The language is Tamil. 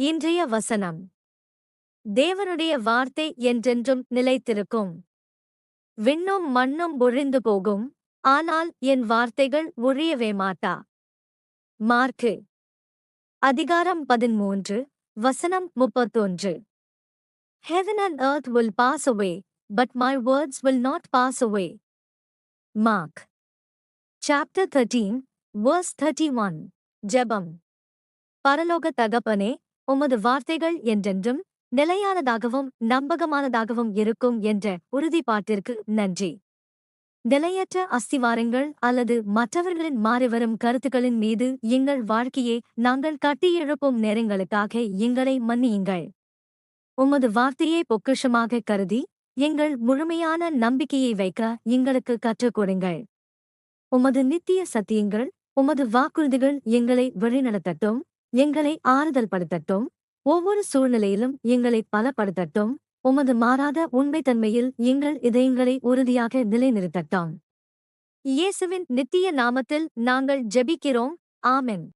இன்றைய வசனம். தேவனுடைய வார்த்தை என்றென்றும் நிலைத்திருக்கும். விண்ணும் மண்ணும் ஒழிந்து போகும், ஆனால் என் வார்த்தைகள் ஒழியவே மாட்டா. மாற்கு அதிகாரம் 13, வசனம் 31. Heaven and earth will pass away, but my words will not pass away. Mark chapter 13, verse 31. ஜெபம். பரலோக தகப்பனே, உமது வார்த்தைகள் என்றென்றும் நிலையானதாகவும் நம்பகமானதாகவும் இருக்கும் என்ற உறுதிப்பாட்டிற்கு நன்றி. நிலையற்ற அஸ்திவாரங்கள் அல்லது மற்றவர்களின் மாறிவரும் கருத்துக்களின் மீது எங்கள் வாழ்க்கையை நாங்கள் கட்டியெழுப்பும் நேரங்களுக்காக எங்களை மன்னியுங்கள். உமது வார்த்தையை பொக்கிஷமாக கருதி எங்கள் முழுமையான நம்பிக்கையை வைக்க எங்களுக்கு கற்றுக் கொடுங்கள். உமது நித்திய சத்தியங்கள், உமது வாக்குறுதிகள் எங்களை வழிநடத்தட்டும், எங்களை ஆறுதல் படுத்தட்டும், ஒவ்வொரு சூழ்நிலையிலும் எங்களை பலப்படுத்தட்டும், உமது மாறாத உண்மைத்தன்மையில் எங்கள் இதயங்களை உறுதியாக நிலைநிறுத்தட்டும். இயேசுவின் நித்திய நாமத்தில் நாங்கள் ஜெபிக்கிறோம். ஆமென்.